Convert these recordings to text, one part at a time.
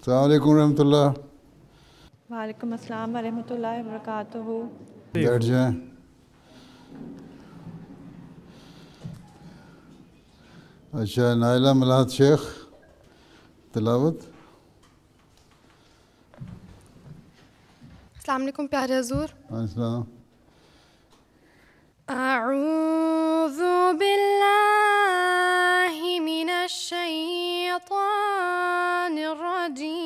अस्सलाम वालेकुम रहमतुल्लाह। वालेकुम अस्सलाम व रहमतुल्लाहि व बरकातुहू। बैठ जाएं। अच्छा, नाइला मलाहत शेख तिलावत। अस्सलाम वालेकुम प्यारे हुज़ूर। अस्सलाम। अऊज़ु बिल्लाहि मिनश शैतानिर रजीम।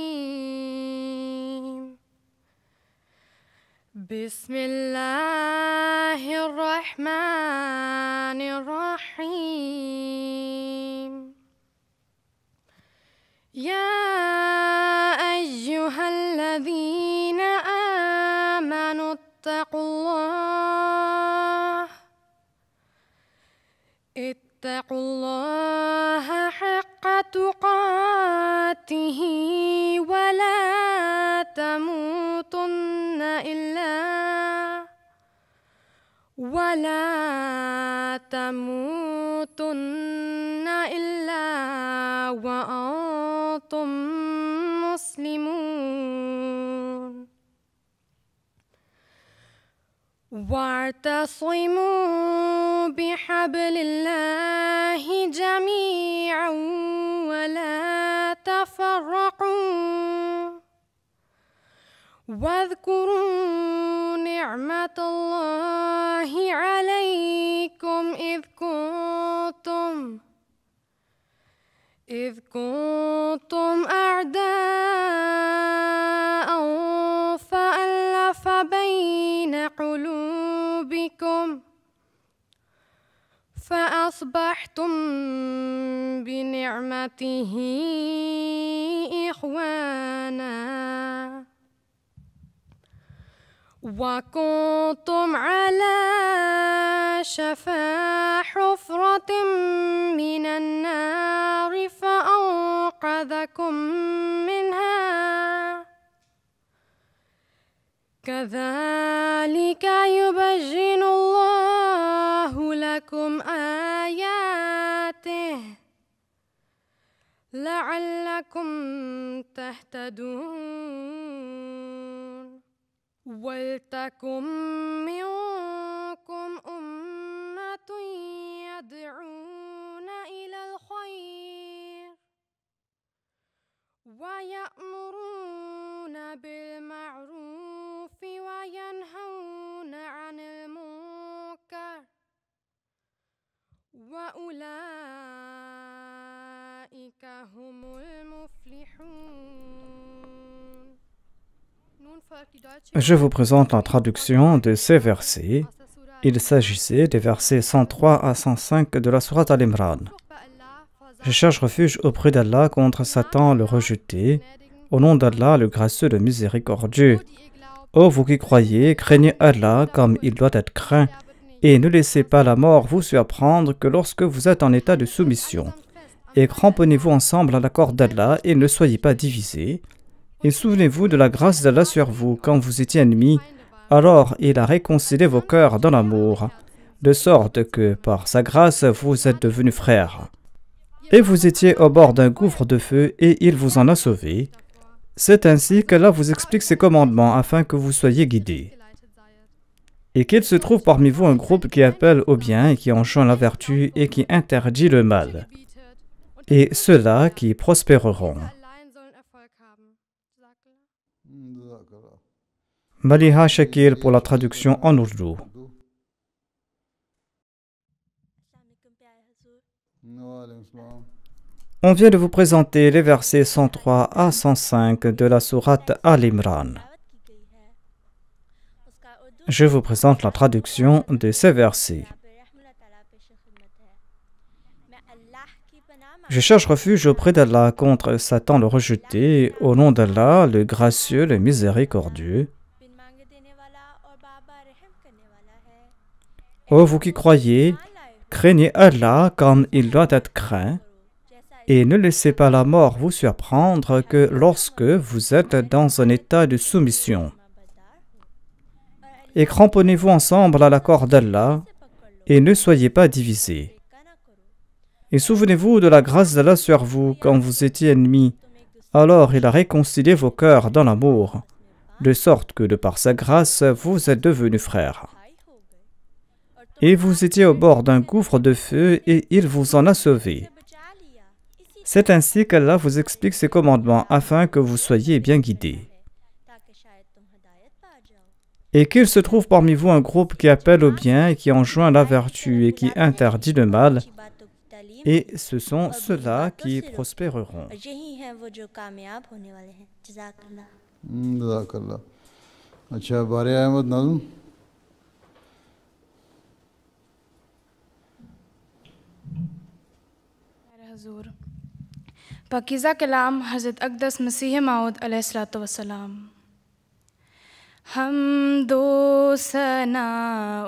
बिस्मिल्लाहिर रहमानिर रहीम। या अय्युहल्लज़ीना आमनु इत्तक़ुल्लाह हक़्क़ तुक़ातिही वला तमूतुन्न इल्ला व अंतुम मुस्लिमून। वाअतसिमू बिहब्लिल्लाहि जमीअन वला तफर्रक़ू वज़्कुरू निअमतल्लाहि अलैकुम इज़ कुंतुम अअदाअन फ़अल्लफ़ बैन क़ुलूबिकुम फ़अस्बहतुम बिनिअमतिही इख़वाना वकुंतुम अला शफ़ा हुफ़्रतिम मिनन नारि फ़अन्क़ज़कुम मिन्हा कज़ालिक युबय्यिनुल्लाहु लकुम आयातिहि लअल्लकुम तहतदून। वल्तकुम मिनकुम उम्मतुन यदऊना इलल खैर व यअमुरूना बिल मअरूफ व यनहौना अनिल मुनकर व उलाइका हुमुल मुफ्लिहून। Je vous présente la traduction de ces versets. Il s'agissait des versets 103 à 105 de la sourate Al-Imran. Je cherche refuge auprès d'Allah contre Satan le rejeté. Au nom d'Allah, le gracieux, le miséricordieux. Ô vous qui croyez, craignez Allah comme il doit être craint, et ne laissez pas la mort vous surprendre que lorsque vous êtes en état de soumission. Et cramponnez-vous ensemble à la corde d'Allah et ne soyez pas divisés. Et souvenez-vous de la grâce d'Allah sur vous quand vous étiez ennemis, alors il a réconcilié vos cœurs dans l'amour, de sorte que par sa grâce vous êtes devenus frères. Et vous étiez au bord d'un gouffre de feu et il vous en a sauvés. C'est ainsi qu'Allah vous explique ses commandements afin que vous soyez guidés. Et qu'il se trouve parmi vous un groupe qui appelle au bien et qui enjoint la vertu et qui interdit le mal. Et ceux-là qui prospéreront. Maliha Shakir pour la traduction en ourdou. On vient de vous présenter les versets 103 à 105 de la sourate Al-Imran. Je vous présente la traduction de ces versets. Je cherche refuge auprès d'Allah contre Satan le rejeté, au nom d'Allah, le gracieux, le miséricordieux. Ô vous qui croyez, craignez Allah comme il doit être craint, et ne laissez pas la mort vous surprendre que lorsque vous êtes dans un état de soumission. Et cramponnez-vous ensemble à la corde d'Allah, et ne soyez pas divisés. Et souvenez-vous de la grâce d'Allah sur vous quand vous étiez ennemis, Alors il a réconcilié vos cœurs dans l'amour, de sorte que de par sa grâce, vous êtes devenus frères. Et vous étiez au bord d'un gouffre de feu et il vous en a sauvé. C'est ainsi qu'Allah vous explique ses commandements afin que vous soyez bien guidés. Et qu'il se trouve parmi vous un groupe qui appelle au bien et qui enjoint la vertu et qui interdit le mal, et ce sont ceux-là qui prospéreront. जज़ाकल्लाह। अच्छा, बारे अहमद नज़्म। हजूर पाकीज़ा कलाम हज़रत अक़दस मसीह मऊद अलैहिस्सलातु वस्सलाम। हम दो सना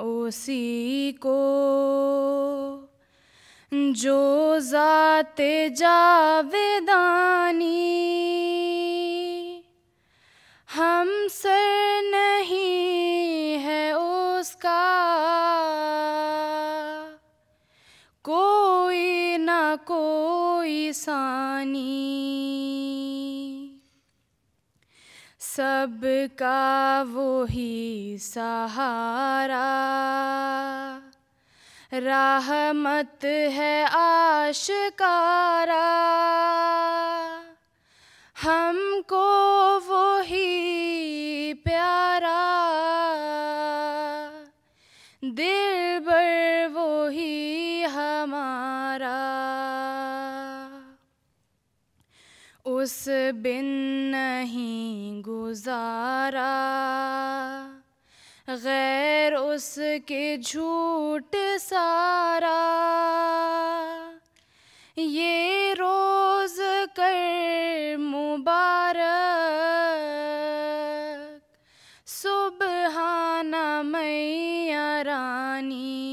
उसी को जो ज़ाते जावेदानी, हम सर नहीं है उसका कोई ना कोई सानी, सबका वही सहारा, रहमत है आशिकारा, हमको वही प्यारा, दिलबर वही हमारा, उस बिन नहीं गुजारा, गैर उसके झूठ सारा, ये रोज़ कर मुबारक, सुबहाना मैया रानी,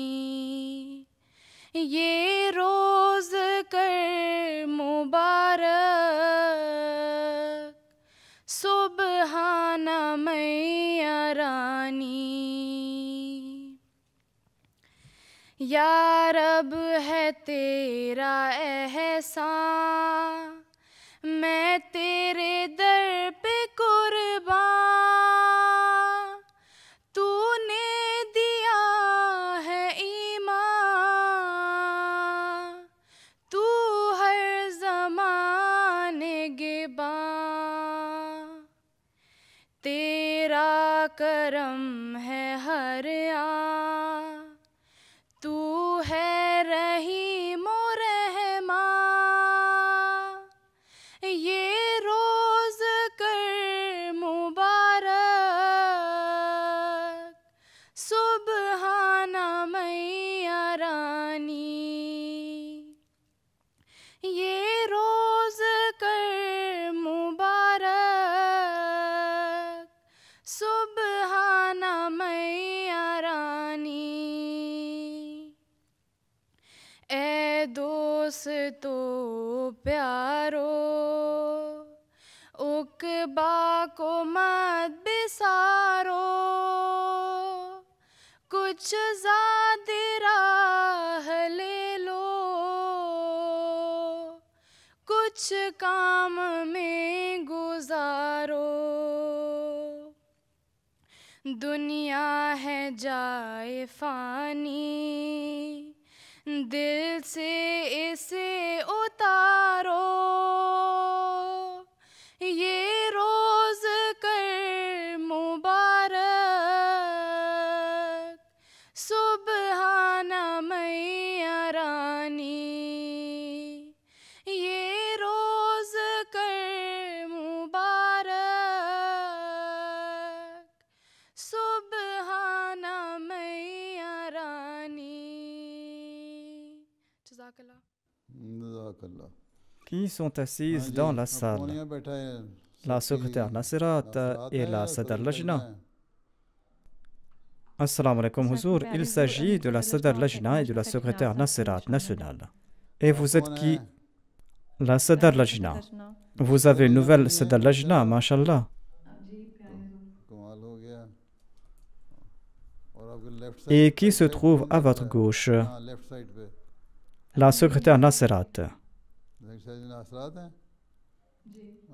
ये रोज़ कर मुबारक, सुबहाना मैया रानी। या रब है तेरा एहसान, मैं तेरे दर पे कुर्बान, तूने दिया है ईमान, तू हर ज़माने गिबान, तेरा करम है हर आन, तू है रहीम ओ रहमान, ये रोज़ कर मुबारक, सुबहाना मैया रानी, ये रोज़ कर मुबारक, सुबहाना मैया रानी। ए दोस्तो प्यारो, उक़बा को मत बिसारो, कुछ ज़्यादा राह ले लो, कुछ काम में गुजारो, दुनिया है जाए फ़ानी, दिल से इसे उतारो, ये रोज़ कर मुबारक, सुबहाना मैया रानी, ये रोज़ कर मुबारक, सुबहाना मैया रानी। जज़ाकल्लाह। जज़ाकल्लाह। Qui sont assises dans la salle, la secrétaire Nasirat et la Sadr Lajna. Assalamu alaikum Huzour, il s'agit de la Sadr Lajna et de la secrétaire Nasirat nationale. Et vous êtes qui? La Sadr Lajna. Vous avez une nouvelle Sadr Lajna, mashallah. Et qui se trouve à votre gauche? La secrétaire Nasirat.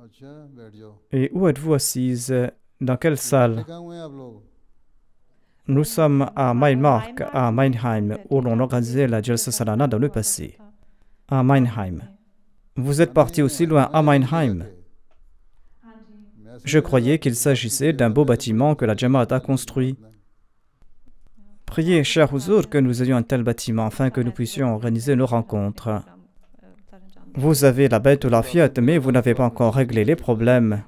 अच्छा बैठ जाओ Et où êtes-vous assise? Dans quelle salle? कहाँ हुए हैं आप लोग Nous sommes à Mainmark, à Meinheim, où l'on organisait la Jalsa Salana dans le passé. À Meinheim. Vous êtes parti aussi loin, à Meinheim. Je croyais qu'il s'agissait d'un beau bâtiment que la Jamaat a construit. Priez, cher Huzur, que nous ayons un tel bâtiment afin que nous puissions organiser nos rencontres. Vous avez la bête ou la fiat, mais vous n'avez pas encore réglé les problèmes.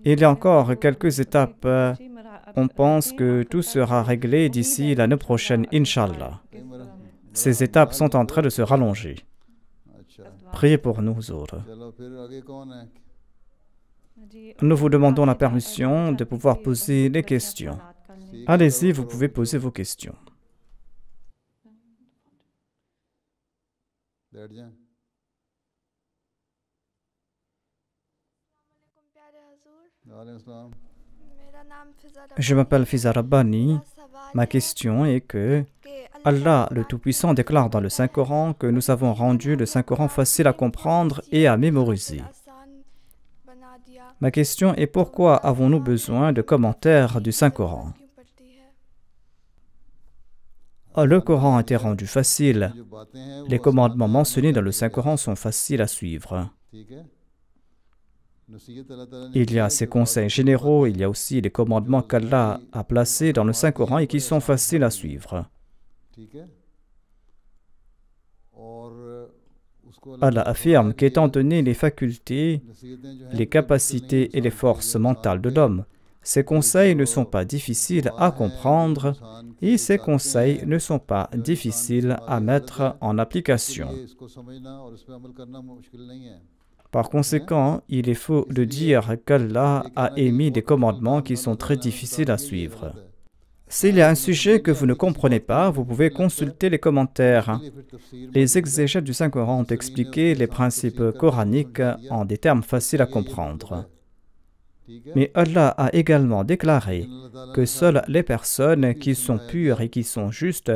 Il y a encore quelques étapes. On pense que tout sera réglé d'ici l'année prochaine, Inch'Allah. Ces étapes sont en train de se rallonger. अच्छा Priez pour nous, Huzur. चलो फिर आगे कौन है Nous vous demandons la permission de pouvoir poser les questions. Allez-y, vous pouvez poser vos questions. बैठ जाएं वालेकुम अस्सलाम Je m'appelle Fiza Rabbani. Ma question est que Allah, le Tout-Puissant, déclare dans le Saint-Coran que nous avons rendu le Saint-Coran facile à comprendre et à mémoriser. Ma question est pourquoi avons-nous besoin de commentaires du Saint-Coran? Le Coran a été rendu facile. जो बातें हैं Les commandements mentionnés dans le Saint-Coran sont faciles à suivre. ठीक है नसीहत अल्लाह ताला ने Il y a ces conseils généraux, il y a aussi les commandements qu'Allah a placés dans le Saint-Coran et qui sont faciles à suivre. ठीक है और उसको Allah affirme qu'étant donné les facultés, नसीहतें जो हैं les capacités et les forces mentales de l'homme, ces conseils ne sont pas difficiles à comprendre et ces conseils ne sont pas difficiles à mettre en application. इसको समझना और इस पे अमल करना मुश्किल नहीं है Par conséquent, il est faux de dire qu'Allah a émis des commandements qui sont très difficiles à suivre. S'il y a un sujet que vous ne comprenez pas, vous pouvez consulter les commentaires. Les exégètes du Saint-Coran ont expliqué les principes coraniques en des termes faciles à comprendre. Mais Allah a également déclaré que seules les personnes qui sont pures et qui sont justes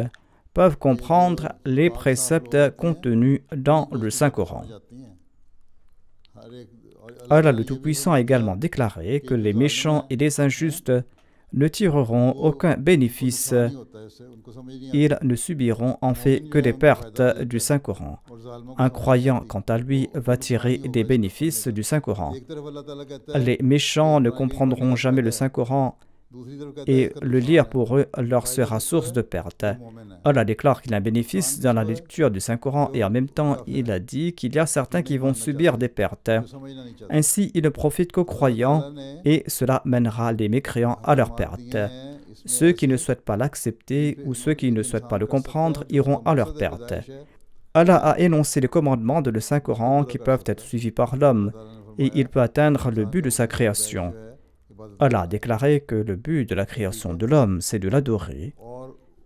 peuvent comprendre les préceptes contenus dans le Saint-Coran. Allah le Tout-Puissant a également déclaré que les méchants et les injustes ne tireront aucun bénéfice. Ils ne subiront en fait que des pertes du Saint-Coran. Un croyant, quant à lui, va tirer des bénéfices du Saint-Coran. Les méchants ne comprendront jamais le Saint-Coran et le lire pour eux leur sera source de perte. Allah déclare qu'il y a un bénéfice dans la lecture du Saint-Coran et en même temps il a dit qu'il y a certains qui vont subir des pertes. Ainsi, il ne profite qu'aux croyants et cela mènera les mécréants à leur perte. Ceux qui ne souhaitent pas l'accepter ou ceux qui ne souhaitent pas le comprendre iront à leur perte. Allah a énoncé les commandements de le Saint-Coran qui peuvent être suivis par l'homme et il peut atteindre le but de sa création. Allah a déclaré que le but de la création de l'homme, c'est de l'adorer.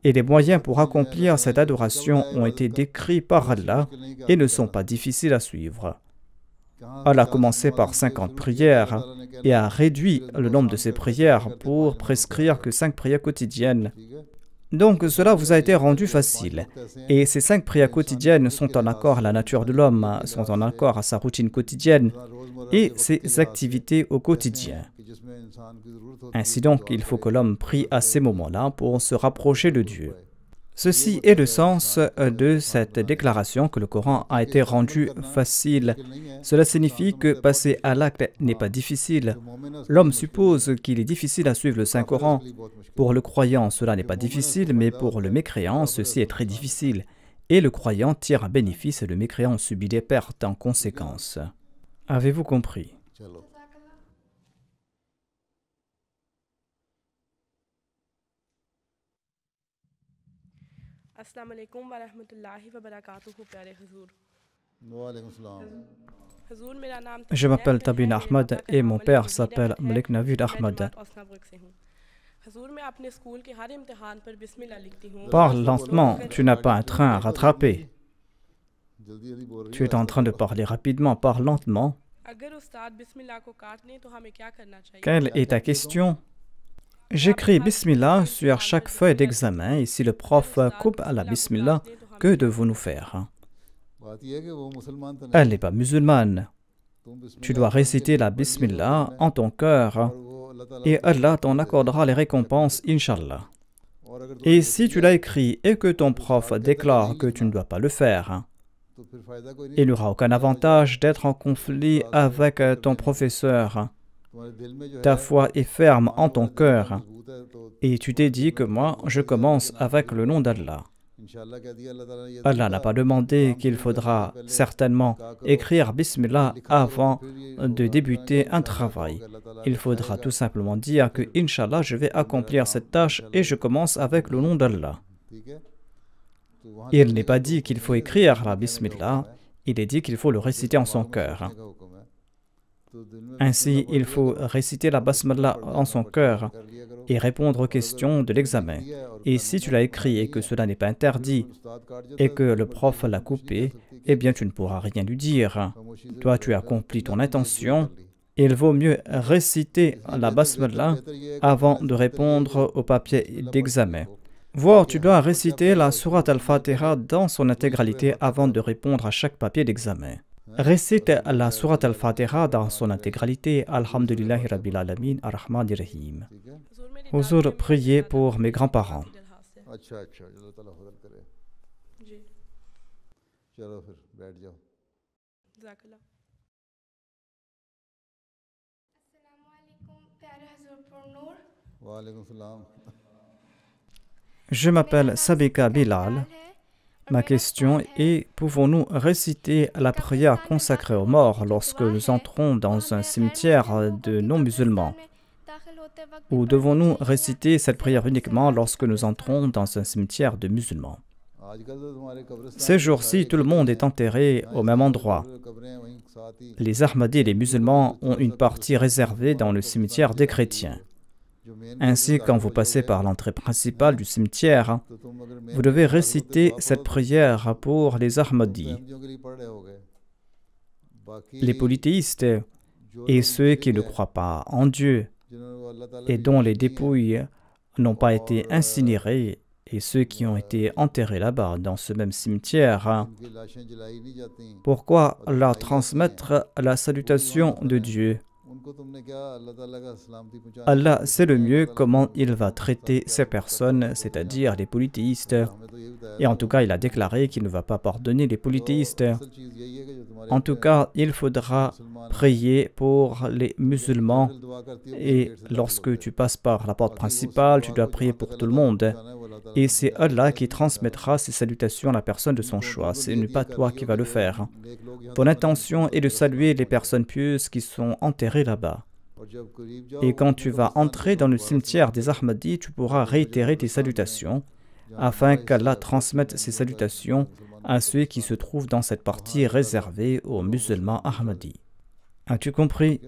Et les moyens pour accomplir cette adoration ont été décrits par Allah et ne sont pas difficiles à suivre. Allah a commencé par 50 prières et a réduit le nombre de ces prières pour prescrire que 5 prières quotidiennes. Donc cela vous a été rendu facile. Et ces 5 prières quotidiennes sont en accord à la nature de l'homme, sont en accord à sa routine quotidienne et ses activités au quotidien. Ainsi donc, il faut que l'homme prie à ces moments-là pour se rapprocher de Dieu. Ceci est le sens de cette déclaration que le Coran a été rendu facile. Cela signifie que passer à l'acte n'est pas difficile. L'homme suppose qu'il est difficile à suivre le Saint-Coran. Pour le croyant, cela n'est pas difficile, mais pour le mécréant, ceci est très difficile. Et le croyant tire un bénéfice et le mécréant subit des pertes en conséquence. Avez-vous compris? अस्सलाम वालेकुम व रहमतुल्लाहि व बरकातुहू प्यारे हुजूर वालेकुम सलाम हुजूर मेरा नाम Je m'appelle Tabin Ahmad et mon père s'appelle Malik Navid Ahmad. हुजूर मैं अपने स्कूल के हर इम्तिहान पर बिस्मिल्लाह लिखती हूँ Parle lentement, tu n'as pas un train à rattraper. जल्दी जल्दी बोल Tu es en train de parler rapidement, parle lentement. अगर उस्ताद बिस्मिल्लाह को काट लें तो हमें क्या करना चाहिए Quelle est ta question? J'écris Bismillah sur chaque feuille d'examen et si le prof coupe à la Bismillah, que devons-nous faire? Elle n'est pas musulmane. Tu dois réciter la Bismillah en ton cœur et Allah t'en accordera les récompenses, Inch'Allah. Et si tu l'as écrit et que ton prof déclare que tu ne dois pas le faire, il n'y aura aucun avantage d'être en conflit avec ton professeur. Ta foi est ferme en ton cœur et tu t'es dit que moi, je commence avec le nom d'Allah. Allah n'a pas demandé qu'il faudra certainement écrire Bismillah avant de débuter un travail. Il faudra tout simplement dire que Inch'Allah, je vais accomplir cette tâche et je commence avec le nom d'Allah. Il n'est pas dit qu'il faut écrire la Bismillah, il est dit qu'il faut le réciter en son cœur. Ainsi, il faut réciter la Basmala en son cœur et répondre aux questions de l'examen. Et si tu l'as écrit et que cela n'est pas interdit et que le prof l'a coupé, eh bien tu ne pourras rien lui dire. Toi, tu as accompli ton intention. Il vaut mieux réciter la Basmala avant de répondre au papier d'examen. Voire, tu dois réciter la Sourate Al-Fatiha dans son intégralité avant de répondre à chaque papier d'examen. Récite la Sourate Al-Fatiha dans son intégralité. Alhamdulillahi Rabbil Alamin, Ar-Rahman Ar-Rahim. Huzour, priez pour mes grands-parents. Je m'appelle Sabika Bilal. Ma question est, pouvons-nous réciter la prière consacrée aux morts lorsque nous entrons dans un cimetière de non-musulmans? Ou devons-nous réciter cette prière uniquement lorsque nous entrons dans un cimetière de musulmans? Ces jours-ci, tout le monde est enterré au même endroit. Les Ahmadis et les musulmans ont une partie réservée dans le cimetière des chrétiens. Ainsi, quand vous passez par l'entrée principale du cimetière, vous devez réciter cette prière pour les Ahmadis. Les polythéistes et ceux qui ne croient pas en Dieu et dont les dépouilles n'ont pas été incinérées et ceux qui ont été enterrés là-bas dans ce même cimetière, pourquoi leur transmettre la salutation de Dieu? Allah sait le mieux comment il va traiter ces personnes, c'est-à-dire les polythéistes. Et en tout cas, il a déclaré qu'il ne va pas pardonner les polythéistes. En tout cas, il faudra prier pour les musulmans. Et lorsque tu passes par la porte principale, tu dois prier pour tout le monde. Et c'est Allah qui transmettra ses salutations à la personne de son choix. Ce n'est pas toi qui vas le faire. Ton intention est de saluer les personnes pieuses qui sont enterrées là-bas. Et quand tu vas entrer dans le cimetière des Ahmadis, tu pourras réitérer tes salutations afin qu'Allah transmette ses salutations à ceux qui se trouvent dans cette partie réservée aux musulmans Ahmadis. As-tu compris?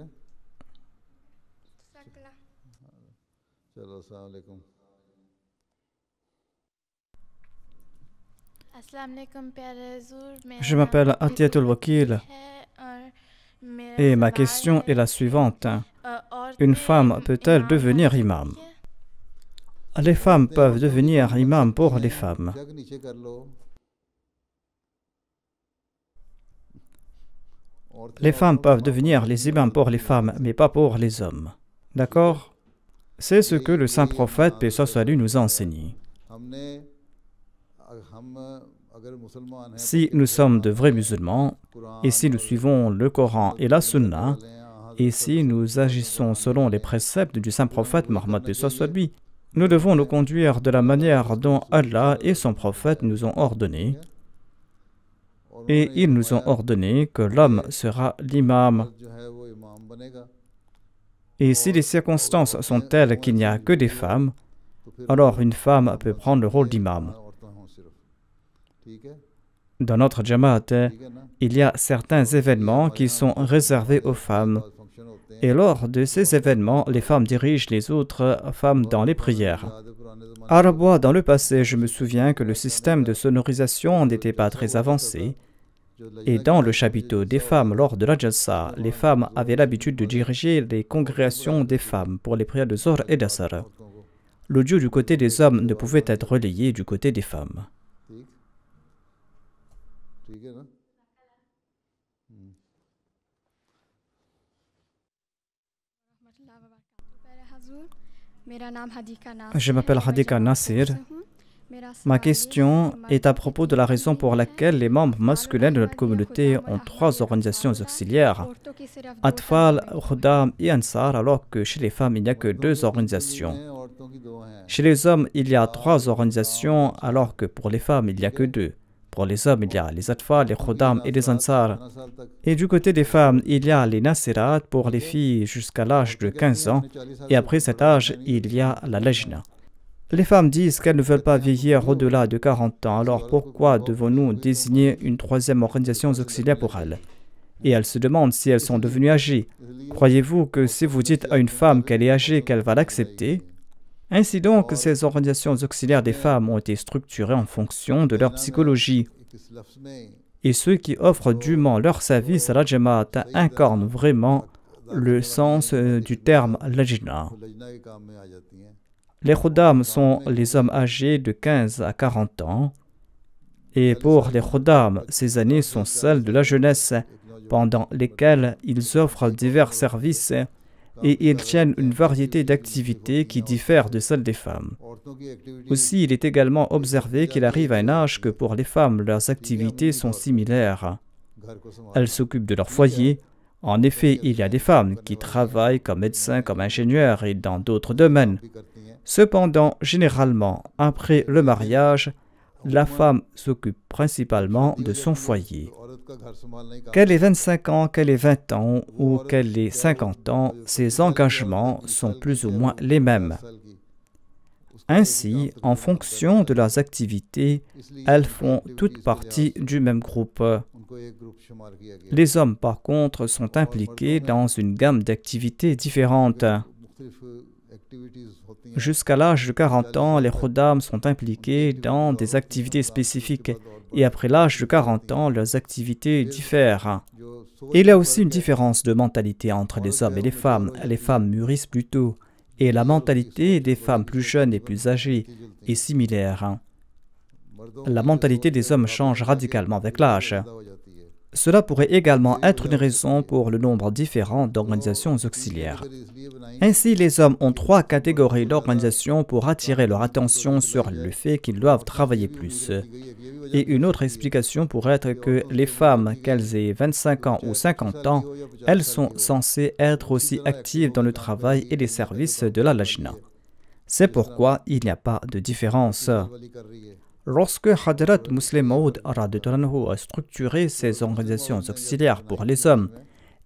Je m'appelle Atiatul Wakil et ma question est la suivante. Une femme peut-elle devenir imam? Les femmes peuvent devenir imam pour les femmes. Les femmes peuvent devenir les imams pour les femmes, mais pas pour les hommes. D'accord? C'est ce que le saint prophète, paix soit lui, nous a enseigné. Si nous sommes de vrais musulmans, et si nous suivons le Coran et la Sunna, et si nous agissons selon les préceptes du saint prophète Mohammed, paix soit lui, nous devons nous conduire de la manière dont Allah et son prophète nous ont ordonné. Et ils nous ont ordonné que l'homme sera l'imam. Et si les circonstances sont telles qu'il n'y a que des femmes, alors une femme peut prendre le rôle d'imam. Dans notre Jamaat, il y a certains événements qui sont réservés aux femmes. Et lors de ces événements, les femmes dirigent les autres femmes dans les prières. À Rabwa, dans le passé, je me souviens que le système de sonorisation n'était pas très avancé. Et dans le chapiteau des femmes, lors de la Jalsa, les femmes avaient l'habitude de diriger les congrégations des femmes pour les prières de Zohr et d'Asr. L'audio du côté des hommes ne pouvait être relayé du côté des femmes. Je m'appelle Hadika Nasir. Ma question est à propos de la raison pour laquelle les membres masculins de notre communauté ont 3 organisations auxiliaires, Atfal, Khuddam et Ansar, alors que chez les femmes, il n'y a que 2 organisations. Chez les hommes, il y a 3 organisations, alors que pour les femmes, il n'y a que 2. Pour les hommes, il y a les Atfal, les Khuddam et les Ansar. Et du côté des femmes, il y a les Nasirat pour les filles jusqu'à l'âge de 15 ans. Et après cet âge, il y a la Lajna. Les femmes disent qu'elles ne veulent pas vieillir au-delà de 40 ans. Alors pourquoi devons-nous désigner une 3e organisation auxiliaire pour elles? Et elles se demandent si elles sont devenues âgées. Croyez-vous que si vous dites à une femme qu'elle est âgée, qu'elle va l'accepter? Ainsi donc, ces organisations auxiliaires des femmes ont été structurées en fonction de leur psychologie. Et ceux qui offrent dûment leur service à la Jamaat incarnent vraiment le sens du terme Lajna. Les Khuddam sont les hommes âgés de 15 à 40 ans. Et pour les Khuddam, ces années sont celles de la jeunesse, pendant lesquelles ils offrent divers services et ils tiennent une variété d'activités qui diffèrent de celles des femmes. Aussi, il est également observé qu'il arrive à un âge que pour les femmes, leurs activités sont similaires. Elles s'occupent de leur foyer. En effet, il y a des femmes qui travaillent comme médecins, comme ingénieurs et dans d'autres domaines. Cependant, généralement, après le mariage, la femme s'occupe principalement de son foyer. Qu'elle ait 25 ans, qu'elle ait 20 ans ou qu'elle ait 50 ans, ses engagements sont plus ou moins les mêmes. Ainsi, en fonction de leurs activités, elles font toutes partie du même groupe. Les hommes, par contre, sont impliqués dans une gamme d'activités différentes. Jusqu'à l'âge de 40 ans, les Khuddam sont impliqués dans des activités spécifiques et après l'âge de 40 ans, leurs activités diffèrent. Il y a aussi une différence de mentalité entre les hommes et les femmes. Les femmes mûrissent plus tôt et la mentalité des femmes plus jeunes et plus âgées est similaire. La mentalité des hommes change radicalement avec l'âge. Cela pourrait également être une raison pour le nombre différent d'organisations auxiliaires. Ainsi, les hommes ont 3 catégories d'organisations pour attirer leur attention sur le fait qu'ils doivent travailler plus. Et une autre explication pourrait être que les femmes, qu'elles aient 25 ans ou 50 ans, elles sont censées être aussi actives dans le travail et les services de la Lajna. C'est pourquoi il n'y a pas de différence. Lorsque Hadrat Muslim Maud a structuré ces organisations auxiliaires pour les hommes,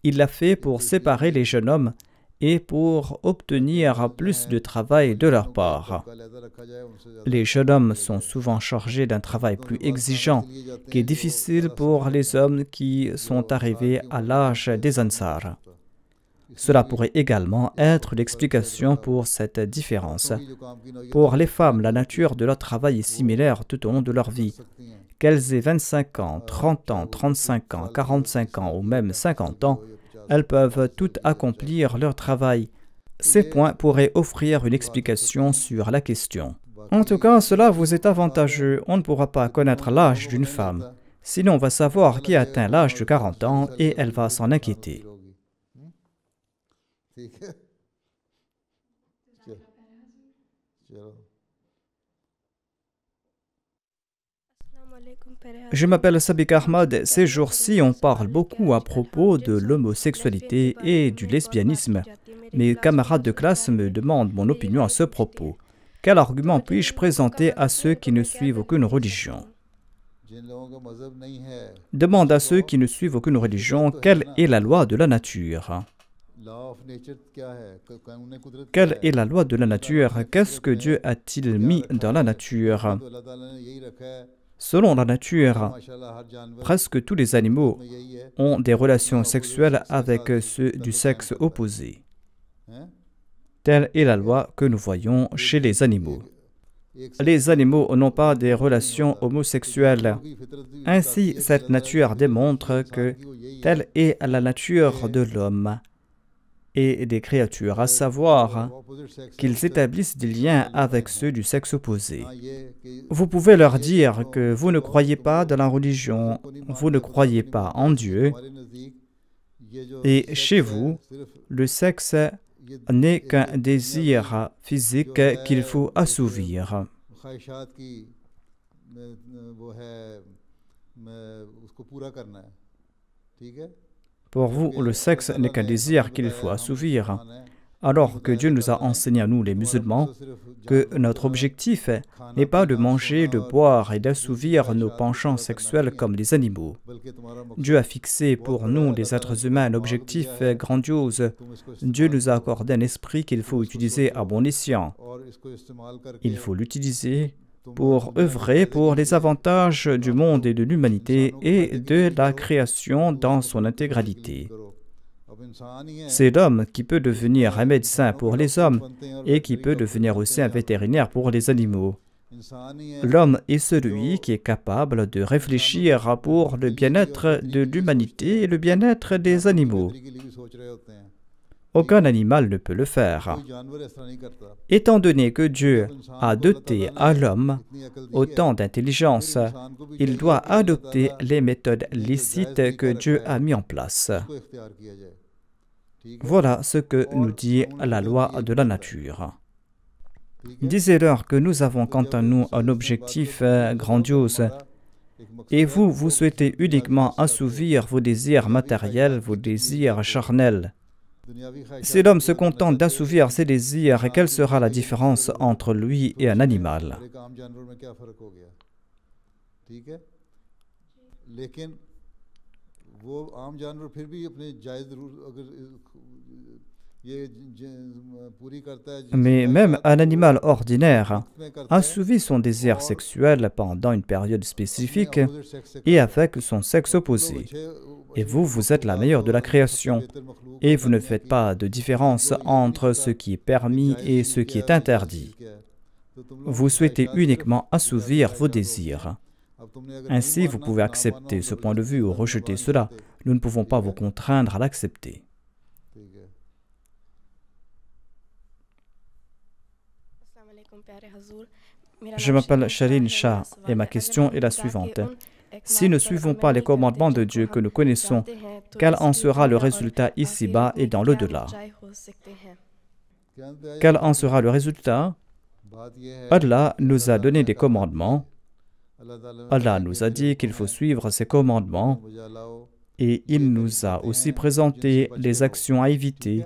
il l'a fait pour séparer les jeunes hommes et pour obtenir plus de travail de leur part. Les jeunes hommes sont souvent chargés d'un travail plus exigeant, qui est difficile pour les hommes qui sont arrivés à l'âge des Ansar. Cela pourrait également être l'explication pour cette différence. Pour les femmes, la nature de leur travail est similaire tout au long de leur vie. Qu'elles aient 25 ans, 30 ans, 35 ans, 45 ans ou même 50 ans, elles peuvent toutes accomplir leur travail. Ces points pourraient offrir une explication sur la question. En tout cas, cela vous est avantageux. On ne pourra pas connaître l'âge d'une femme. Sinon, on va savoir qui a atteint l'âge de 40 ans et elle va s'en inquiéter. Je m'appelle Sabik Ahmad. Ces jours-ci, on parle beaucoup à propos de l'homosexualité et du lesbianisme. Mes camarades de classe me demandent mon opinion à ce propos. Quel argument puis-je présenter à ceux qui ne suivent aucune religion? Demande à ceux qui ne suivent aucune religion quelle est la loi de la nature. Quelle est la loi de la nature? Qu'est-ce que Dieu a-t-il mis dans la nature? Selon la nature, presque tous les animaux ont des relations sexuelles avec ceux du sexe opposé. Telle est la loi que nous voyons chez les animaux. Les animaux n'ont pas des relations homosexuelles. Ainsi, cette nature démontre que telle est la nature de l'homme et des créatures, à savoir qu'ils établissent des liens avec ceux du sexe opposé. Vous pouvez leur dire que vous ne croyez pas dans la religion, vous ne croyez pas en Dieu, et chez vous, le sexe n'est qu'un désir physique qu'il faut assouvir. ख्वाहिशात की वो है उसको पूरा करना है, ठीक है। Pour vous, le sexe n'est qu'un désir qu'il faut assouvir, alors que Dieu nous a enseigné à nous, les musulmans, que notre objectif n'est pas de manger, de boire et d'assouvir nos penchants sexuels comme les animaux. Dieu a fixé pour nous, les êtres humains, un objectif grandiose. Dieu nous a accordé un esprit qu'il faut utiliser à bon escient. Il faut l'utiliser pour œuvrer pour les avantages du monde et de l'humanité et de la création dans son intégralité. C'est l'homme qui peut devenir un médecin pour les hommes et qui peut devenir aussi un vétérinaire pour les animaux. L'homme est celui qui est capable de réfléchir pour le bien-être de l'humanité et le bien-être des animaux. Aucun animal ne peut le faire. Étant donné que Dieu a doté à l'homme autant d'intelligence, il doit adopter les méthodes licites que Dieu a mises en place. Voilà ce que nous dit la loi de la nature. Disez-leur que nous avons quant à nous un objectif grandiose et vous, vous souhaitez uniquement assouvir vos désirs matériels, vos désirs charnels. Si l'homme se contente d'assouvir ses désirs, quelle sera la différence entre lui et un animal? Mais même un animal ordinaire assouvit son désir sexuel pendant une période spécifique et avec son sexe opposé. Et vous, vous êtes la meilleure de la création. Et vous ne faites pas de différence entre ce qui est permis et ce qui est interdit. Vous souhaitez uniquement assouvir vos désirs. Ainsi, vous pouvez accepter ce point de vue ou rejeter cela. Nous ne pouvons pas vous contraindre à l'accepter. Je m'appelle Sharine Shah et ma question est la suivante. Si nous ne suivons pas les commandements de Dieu que nous connaissons, quel en sera le résultat ici-bas et dans l'au-delà? Quel en sera le résultat? Allah nous a donné des commandements. Allah nous a dit qu'il faut suivre ces commandements et il nous a aussi présenté les actions à éviter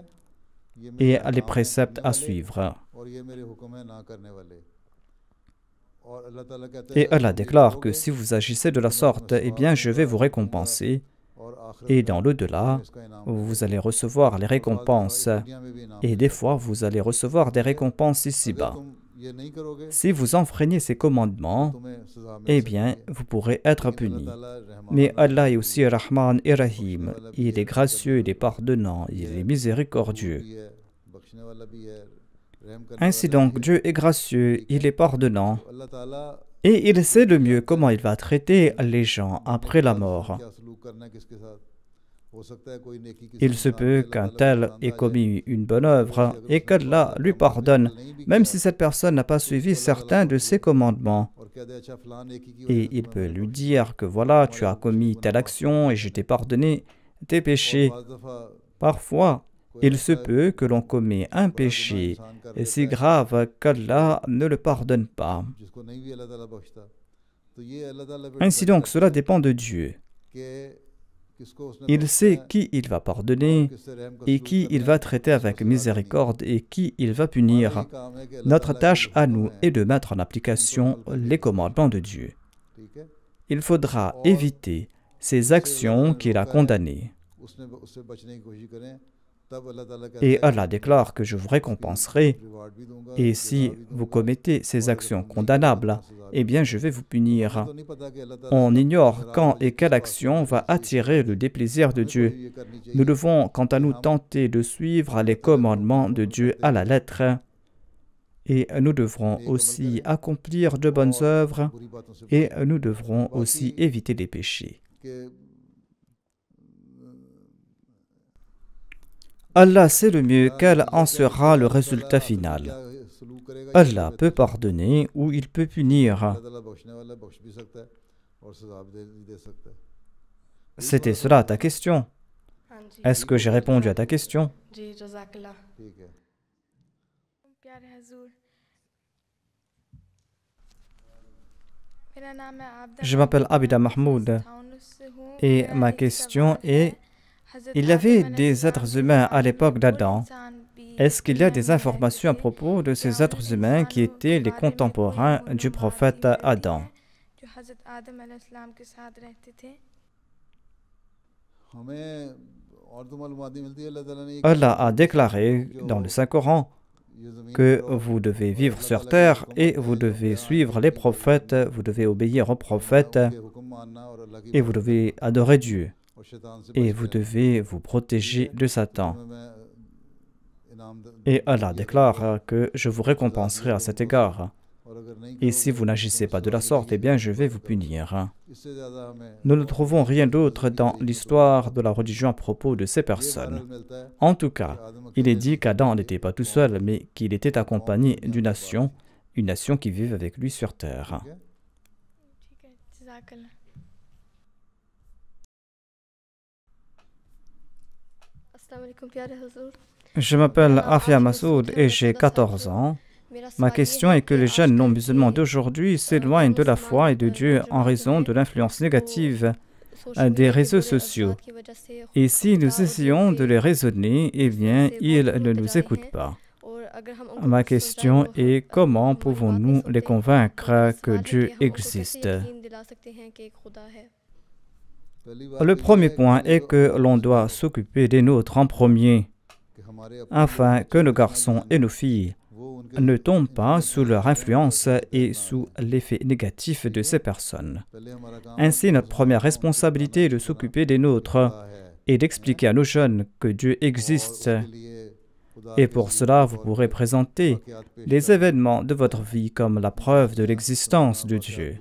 et les préceptes à suivre. Et Allah déclare que si vous agissez de la sorte, eh bien je vais vous récompenser. Et dans l'au-delà, vous allez recevoir les récompenses. Et des fois, vous allez recevoir des récompenses ici-bas. Si vous enfreignez ces commandements, eh bien, vous pourrez être puni. Mais Allah est aussi Rahman et Rahim. Il est gracieux, il est pardonnant, il est miséricordieux. Ainsi donc, Dieu est gracieux, il est pardonnant, et il sait le mieux comment il va traiter les gens après la mort. Il se peut qu'un tel ait commis une bonne œuvre et qu'Allah lui pardonne, même si cette personne n'a pas suivi certains de ses commandements. Et il peut lui dire que voilà, tu as commis telle action et je t'ai pardonné tes péchés. Parfois, il se peut que l'on commet un péché si grave qu'Allah ne le pardonne pas. Ainsi donc, cela dépend de Dieu. Il sait qui il va pardonner et qui il va traiter avec miséricorde et qui il va punir. Notre tâche à nous est de mettre en application les commandements de Dieu. Il faudra éviter ces actions qu'il a condamnées. Et Allah déclare que je vous récompenserai. Et si vous commettez ces actions condamnables, eh bien je vais vous punir. On ignore quand et quelle action va attirer le déplaisir de Dieu. Nous devons, quant à nous, tenter de suivre les commandements de Dieu à la lettre. Et nous devrons aussi accomplir de bonnes œuvres et nous devrons aussi éviter les péchés. Allah sait le mieux quel en sera le résultat final. Allah peut pardonner ou il peut punir. C'était cela ta question. हाँ जी Est-ce que j'ai répondu à ta question? जी जज़ाकल्लाह ठीक है प्यारे हजूर मेरा नाम है Abida Je m'appelle Abida Mahmoud et ma question est, il y avait des êtres humains à l'époque d'Adam. Est-ce qu'il y a des informations à propos de ces êtres humains qui étaient les contemporains du prophète Adam? जो हजरत आदम अलैहिस्सलाम के साथ रहते थे हमें और तो मालूमात नहीं मिलती है अल्लाह ताला ने ये Allah a déclaré dans le Saint-Coran ये ज़मीन que vous devez vivre sur terre et vous devez suivre les prophètes, vous devez obéir aux prophètes के हुक्म मानना और अल्लाह की et vous devez adorer Dieu और शैतान से et vous devez vous protéger de Satan. मैं इनाम Et Allah déclare que je vous récompenserai à cet égard. और अगर नहीं Et si vous n'agissez pas de la sorte, eh bien je vais vous punir. इससे ज़्यादा हमें Nous ne trouvons rien d'autre dans l'histoire de la religion à propos de ces personnes. मिलता है En tout cas, il est dit qu'Adam n'était pas tout seul, mais qu'il était accompagné d'une nation, une nation qui vivait avec lui sur terre. ठीक है जज़ाकल्लाह अस्सलाम वालेकुम प्यारे हुजूर Je m'appelle Afia Massoud et j'ai 14 ans. Ma question est que les jeunes non-musulmans d'aujourd'hui s'éloignent de la foi et de Dieu en raison de l'influence négative des réseaux sociaux. Et si nous essayons de les raisonner, eh bien, ils ne nous écoutent pas. Ma question est comment pouvons-nous les convaincre que Dieu existe? Le premier point est que l'on doit s'occuper des nôtres en premier, afin que nos garçons et nos filles ne tombent pas sous leur influence et sous l'effet négatif de ces personnes. Ainsi, notre première responsabilité est de s'occuper des nôtres et d'expliquer à nos jeunes que Dieu existe. Et pour cela, vous pourrez présenter les événements de votre vie comme la preuve de l'existence de Dieu.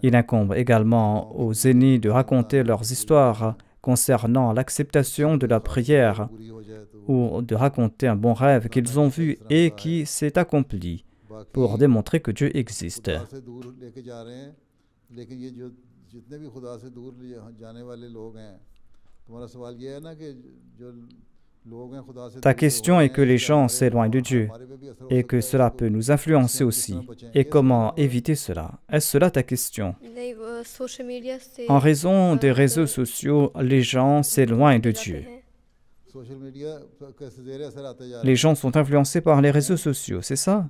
Il incombe également aux aînés de raconter leurs histoires concernant l'acceptation de la prière ou de raconter un bon rêve qu'ils ont vu et qui s'est accompli pour démontrer que Dieu existe. Ta question est que les gens s'éloignent de Dieu et que cela peut nous influencer aussi. Et comment éviter cela? Est-ce cela ta question? नहीं वो social media से En raison des réseaux sociaux, les gens s'éloignent de Dieu. Social media कैसे ज़ेर असर आता जा रहा Les gens sont influencés par les réseaux sociaux, c'est ça?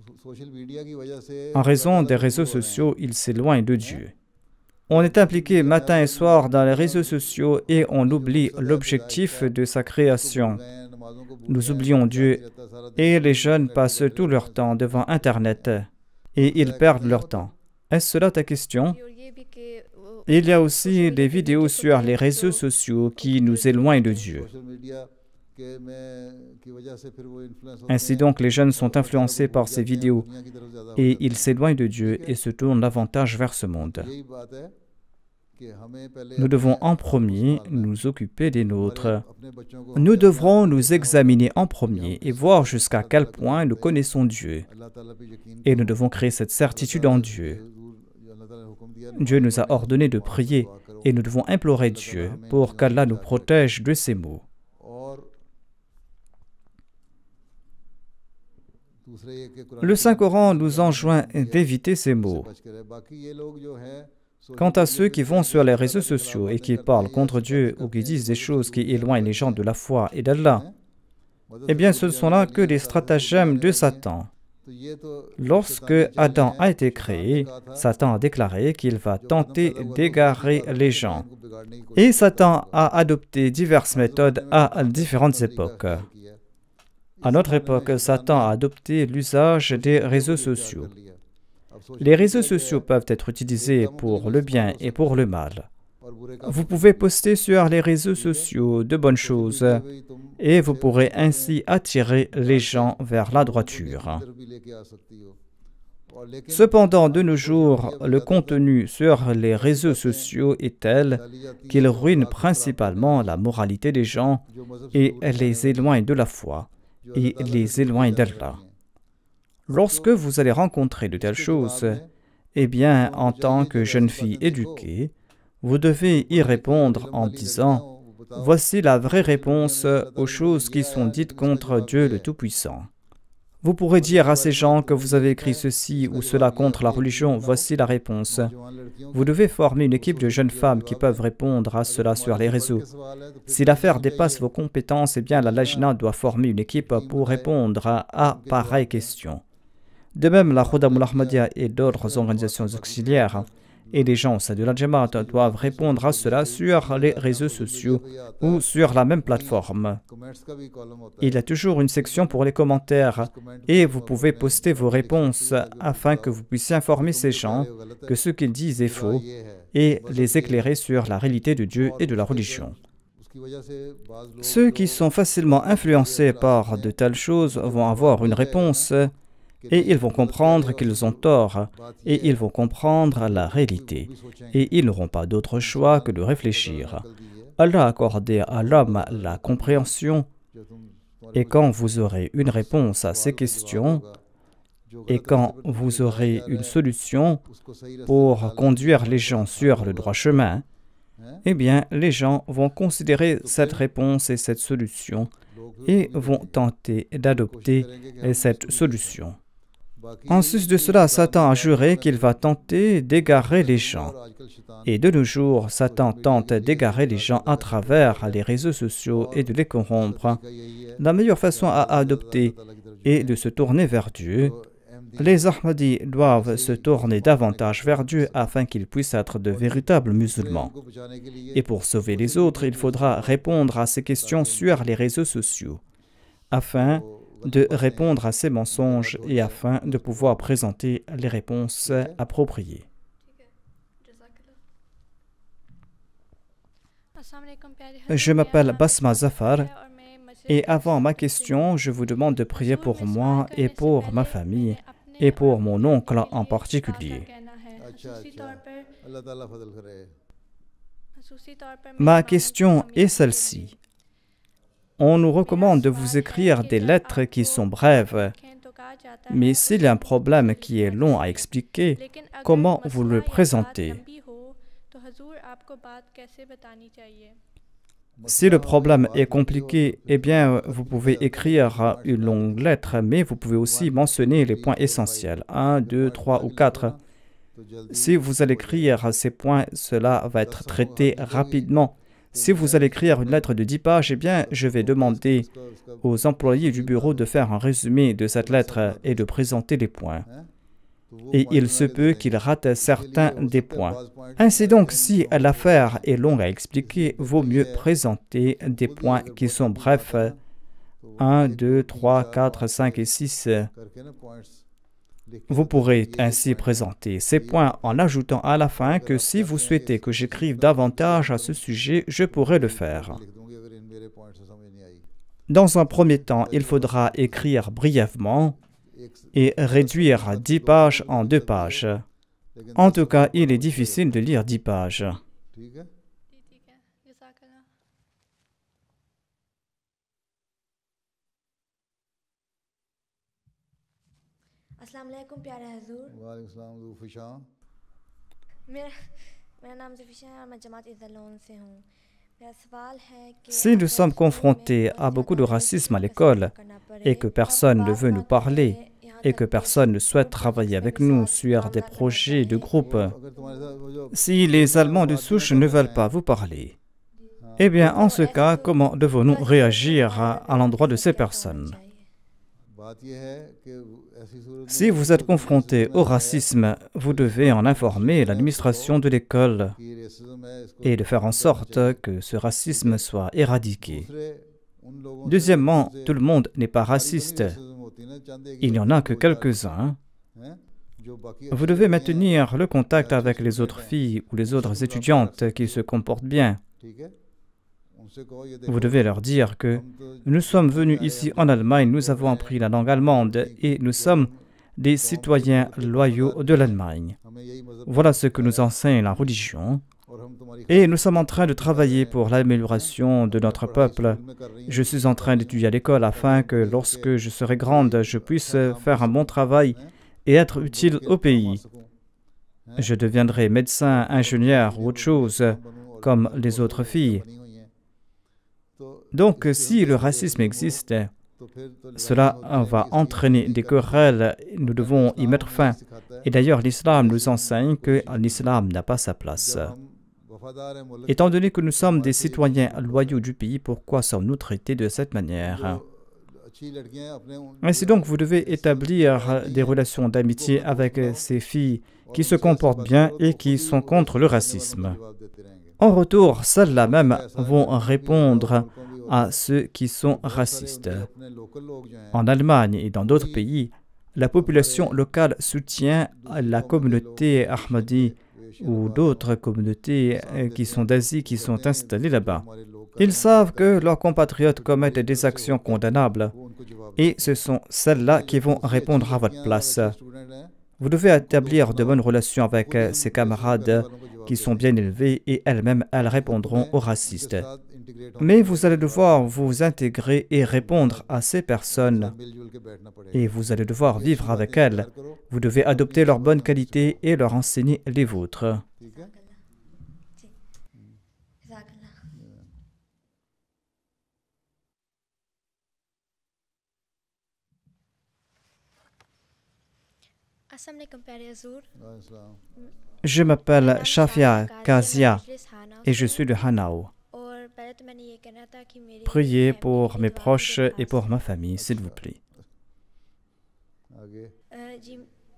है सोशल मीडिया की वजह से En raison des réseaux sociaux, ils s'éloignent de Dieu. On est impliqué matin et soir dans les réseaux sociaux et on oublie l'objectif de sa création. Nous oublions Dieu et les jeunes passent tout leur temps devant Internet et ils perdent leur temps. Est-ce cela ta question? और ये भी कि वो Il y a aussi des vidéos sur les réseaux sociaux qui nous éloignent de Dieu. Social media के में की वजह से फिर वो इन्फ्लुएंस होते Ainsi donc, les jeunes sont influencés par ces vidéos दुनिया की तरफ ज़्यादा et ils s'éloignent de Dieu et se tournent davantage vers ce monde. यही बात है कि हमें पहले Nous devons en premier nous occuper des nôtres. अपने बच्चों को Nous devrons nous examiner en premier et voir jusqu'à quel point nous connaissons Dieu. अल्लाह ताला पे यकीन Et nous devons créer cette certitude en Dieu. अल्लाह ताला ने हुक्म दिया Dieu nous a ordonné de prier et nous devons implorer Dieu pour qu'Allah nous protège de ces maux. और दूसरे ये कि Quran Le Saint-Coran nous enjoint d'éviter ces maux. बच कर है बाकी ये लोग जो हैं Quant à ceux qui vont sur les réseaux sociaux et qui parlent contre Dieu ou qui disent des choses qui éloignent les gens de la foi et d'Allah, eh bien ce ne sont là que des stratagèmes de Satan. तो ये तो Lorsque Adam a été créé, Satan a déclaré qu'il va tenter d'égarer les gens. को बिगाड़ने की Et Satan a adopté diverses méthodes à différentes époques. कोशिश की है À notre époque, Satan a adopté l'usage des réseaux sociaux. कर लिया अब social Les réseaux sociaux peuvent être utilisés pour le bien et pour le mal. और बुरे काम Vous pouvez poster sur les réseaux sociaux de bonnes choses भी तुम et vous pourrez ainsi attirer les gens vers la droiture. इधर भी लेके आ सकती हो और लेकिन Cependant, de nos jours, le contenu sur les réseaux sociaux est tel qu'il ruine principalement la moralité des gens जो मजहब et les éloigne de la foi et les éloigne d'Allah. Lorsque vous allez rencontrer de telles choses, eh bien, en tant que jeune fille éduquée, vous devez y répondre en disant Voici la vraie réponse aux choses qui sont dites contre Dieu le Tout-Puissant. Vous pourrez dire à ces gens que vous avez écrit ceci ou cela contre la religion. Voici la réponse. Vous devez former une équipe de jeunes femmes qui peuvent répondre à cela sur les réseaux. Si l'affaire dépasse vos compétences, eh bien la Lajna doit former une équipe pour répondre à pareilles questions. De même, la Khudamul Ahmadiyya et d'autres organisations auxiliaires et les gens au sein de la Jamaat doivent répondre à cela sur les réseaux sociaux ou sur la même plateforme. Il y a toujours une section pour les commentaires et vous pouvez poster vos réponses afin que vous puissiez informer ces gens que ce qu'ils disent est faux et les éclairer sur la réalité de Dieu et de la religion. Ceux qui sont facilement influencés par de telles choses vont avoir une réponse et ils vont comprendre qu'ils ont tort, et ils vont comprendre la réalité, et ils n'auront pas d'autre choix que de réfléchir. Allah a accordé à l'homme la compréhension, et quand vous aurez une réponse à ces questions, et quand vous aurez une solution pour conduire les gens sur le droit chemin, eh bien, les gens vont considérer cette réponse et cette solution, et vont tenter d'adopter cette solution. En sus de cela, Satan a juré qu'il va tenter d'égarer les gens. Et de nos jours, Satan tente d'égarer les gens à travers les réseaux sociaux et de les corrompre. La meilleure façon à adopter est de se tourner vers Dieu. Les Ahmadis doivent se tourner davantage vers Dieu afin qu'ils puissent être de véritables musulmans. Et pour sauver les autres, il faudra répondre à ces questions sur les réseaux sociaux, afin de répondre à ces mensonges et afin de pouvoir présenter les réponses appropriées. Je m'appelle Basma Zafar et avant ma question, je vous demande de prier pour moi et pour ma famille et pour mon oncle en particulier. Ma question est celle-ci. On nous recommande de vous écrire des lettres qui sont brèves, mais s'il y a un problème qui est long à expliquer, comment vous le présentez? Si le problème est compliqué, eh bien, vous pouvez écrire une longue lettre, mais vous pouvez aussi mentionner les points essentiels, 1, 2, 3 ou 4. Si vous allez écrire ces points, cela va être traité rapidement. Si vous allez écrire une lettre de 10 pages, eh bien, je vais demander aux employés du bureau de faire un résumé de cette lettre et de présenter les points. Et il se peut qu'ils ratent certains des points. Ainsi donc, si l'affaire est longue à expliquer, vaut mieux présenter des points qui sont brefs, 1, 2, 3, 4, 5 et 6. Vous pourrez ainsi présenter ces points en ajoutant à la fin que si vous souhaitez que j'écrive davantage à ce sujet, je pourrai le faire. Dans un premier temps, il faudra écrire brièvement et réduire 10 pages en 2 pages. En tout cas, il est difficile de lire 10 pages. अस्सलाम वालेकुम प्यारे हुजूर मेरा नाम ज़ुफ़िशा है और मैं जमात इज़्ज़त-उल-लोन से हूँ। मेरा सवाल है कि Si nous sommes confrontés à beaucoup de racisme à l'école et que personne ne veut nous parler et que personne ne souhaite travailler avec nous sur des projets de groupe, si les Allemands de souche ne veulent pas vous parler, eh bien, en ce cas, comment devons-nous réagir à l'endroit de ces personnes? Si vous êtes confronté au racisme, vous devez en informer l'administration de l'école et de faire en sorte que ce racisme soit éradiqué. Deuxièmement, tout le monde n'est pas raciste. Il n'y en a que quelques-uns. Vous devez maintenir le contact avec les autres filles ou les autres étudiantes qui se comportent bien. Vous devez leur dire que nous sommes venus ici en Allemagne, nous avons appris la langue allemande et nous sommes des citoyens loyaux de l'Allemagne. Voilà ce que nous enseigne la religion. Et nous sommes en train de travailler pour l'amélioration de notre peuple. Je suis en train d'étudier à l'école afin que lorsque je serai grande, je puisse faire un bon travail et être utile au pays. Je deviendrai médecin, ingénieur ou autre chose, comme les autres filles. Donc, si le racisme existe, cela va entraîner des querelles. Nous devons y mettre fin. Et d'ailleurs, l'islam nous enseigne que l'islam n'a pas sa place. Étant donné que nous sommes des citoyens loyaux du pays, pourquoi sommes-nous traités de cette manière? Ainsi donc, vous devez établir des relations d'amitié avec ces filles qui se comportent bien et qui sont contre le racisme. En retour, celles-là même vont répondre à ceux qui sont racistes. En Allemagne et dans d'autres pays, la population locale soutient la communauté Ahmadi ou d'autres communautés qui sont d'Asie qui sont installées là-bas. Ils savent que leurs compatriotes commettent des actions condamnables et ce sont celles-là qui vont répondre à votre place. Vous devez établir de bonnes relations avec ces camarades qui sont bien élevés et elles-mêmes, elles répondront aux racistes. Mais vous allez devoir vous intégrer et répondre à ces personnes. Et vous allez devoir vivre avec elles. Vous devez adopter leurs bonnes qualités et leur enseigner les vôtres. अस्सलाम वालेकुम प्यारे हुजूर। Je m'appelle Shafia Kazia et je suis de Hanau. और पहले तो मैंने ये कहना था कि मेरी Priez pour mes proches et pour ma famille, s'il vous plaît.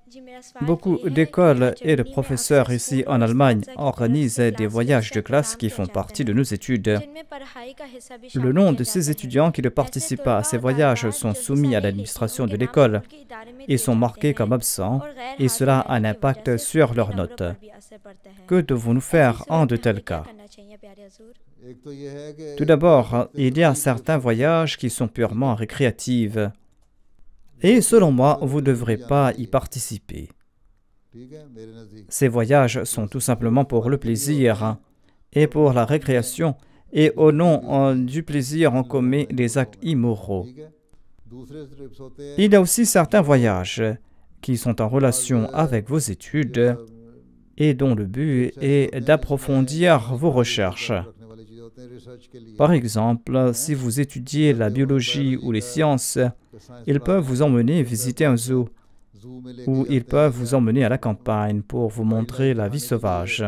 जी मेरा सवाल Beaucoup ये है d'écoles कि et de जर्मनी में professeurs अक्सर ici स्कूल en और Allemagne इस्तिज़ा की तरफ organisent से des क्लासेस voyages का de classe एहतमाम qui किया font जाता partie है, de nos études. जिनमें पढ़ाई का हिस्सा भी Le शामिल nom किया de जाता ces है। étudiants qui ne ऐसे participent pas à ces तलबा और voyages तालिबात sont जो soumis हिस्सा à नहीं l'administration लेते, de उनके नाम l'école उनके इदारे में et दिए sont जाते marqués हैं comme absents और गैर et cela a हाजिर un रहने की impact वजह से sur उनके leurs नंबरों notes. पर भी असर पड़ता है। Que devons-nous ऐसी faire en सूरत de में tels हमें क्या cas? करना चाहिए प्यारे हुजूर? Tout d'abord, il y a certains voyages qui sont purement récréatifs. Et selon moi, vous ne devrez pas y participer. Ces voyages sont tout simplement pour le plaisir et pour la récréation, et au nom du plaisir, on commet des actes immoraux. Il y a aussi certains voyages qui sont en relation avec vos études et dont le but est d'approfondir vos recherches. Par exemple, si vous étudiez la biologie ou les sciences, ils peuvent vous emmener visiter un zoo ou ils peuvent vous emmener à la campagne pour vous montrer la vie sauvage.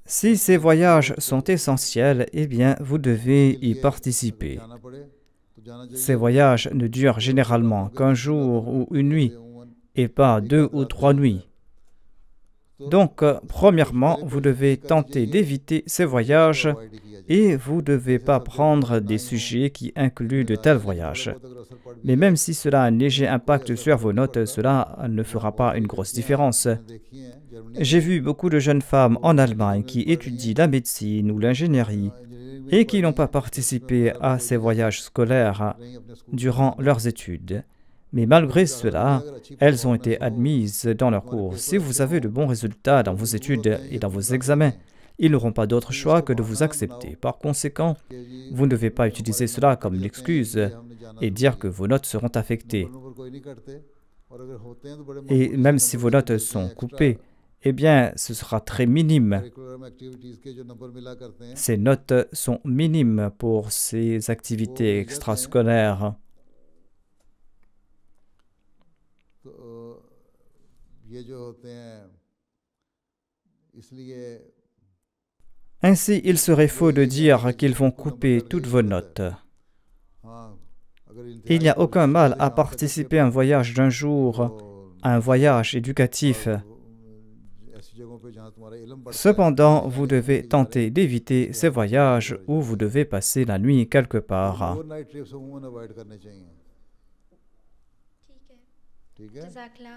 Si ces voyages sont essentiels, eh bien, vous devez y participer. Ces voyages ne durent généralement qu'un jour ou une nuit et pas 2 ou 3 nuits. Donc, premièrement, vous devez tenter d'éviter ces voyages et vous ne devez pas prendre des sujets qui incluent de tels voyages. Mais même si cela a un léger impact sur vos notes, cela ne fera pas une grosse différence. J'ai vu beaucoup de jeunes femmes en Allemagne qui étudient la médecine ou l'ingénierie et qui n'ont pas participé à ces voyages scolaires durant leurs études. Mais malgré cela, elles ont été admises dans leurs cours. Si vous avez de bons résultats dans vos études et dans vos examens, ils n'auront pas d'autre choix que de vous accepter. Par conséquent, vous ne devez pas utiliser cela comme une excuse et dire que vos notes seront affectées. Et même si vos notes sont coupées, eh bien, ce sera très minime. Ces notes sont minimes pour ces activités extrascolaires. Ainsi, il serait faux de dire qu'ils vont couper toutes vos notes. Il n'y a aucun mal à participer à un voyage d'un jour, à un voyage éducatif. Cependant, vous devez tenter d'éviter ces voyages où vous devez passer la nuit quelque part. जज़ाकल्लाह।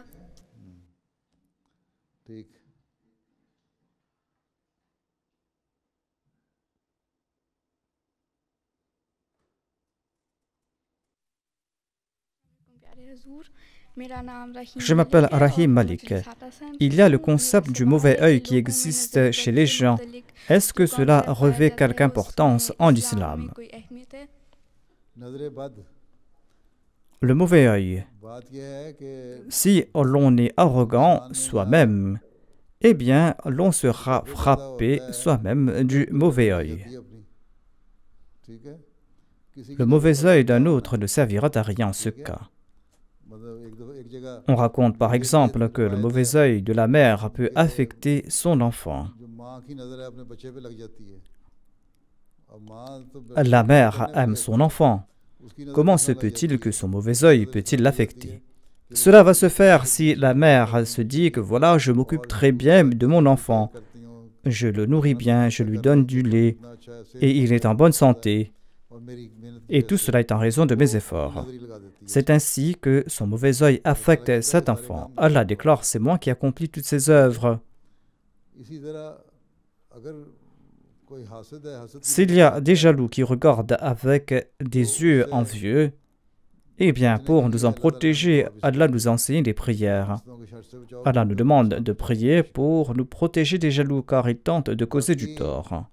Je m'appelle Rahim Malik. Il y a le concept du mauvais œil qui existe chez les gens. Est-ce que cela revêt quelque importance en islam? Le mauvais œil. Si l'on est arrogant soi-même, eh bien, l'on sera frappé soi-même du mauvais œil. ठीक है किसी Le mauvais œil d'un autre ne servira à rien en ce cas. मतलब एक जगह On raconte par exemple que le mauvais œil de la mère peut affecter son enfant. जो माँ की नजर है अपने बच्चे पे लग जाती है अब माँ तो La mère aime son enfant. उसकी नजर Comment se peut-il que son mauvais œil peut-il l'affecter? Cela va se faire si la mère se dit que voilà, je m'occupe très bien de mon enfant. करती हूँ Je le nourris bien, je lui donne du lait et il est en bonne santé. और मेरी मेहनत Et tout cela est en raison de mes efforts. नजर ही लगा देती है C'est ainsi que son mauvais œil affecte cet enfant. Allah déclare, c'est moi qui accomplis toutes ces œuvres. इसी तरह अगर कोई हासिद है Hasid S'il y a des jaloux qui regardent avec des yeux envieux, eh bien, pour nous en protéger, Allah nous enseigne des prières. की शर्त से बचाओ Allah nous demande de prier pour nous protéger des jaloux car ils tentent de causer du tort.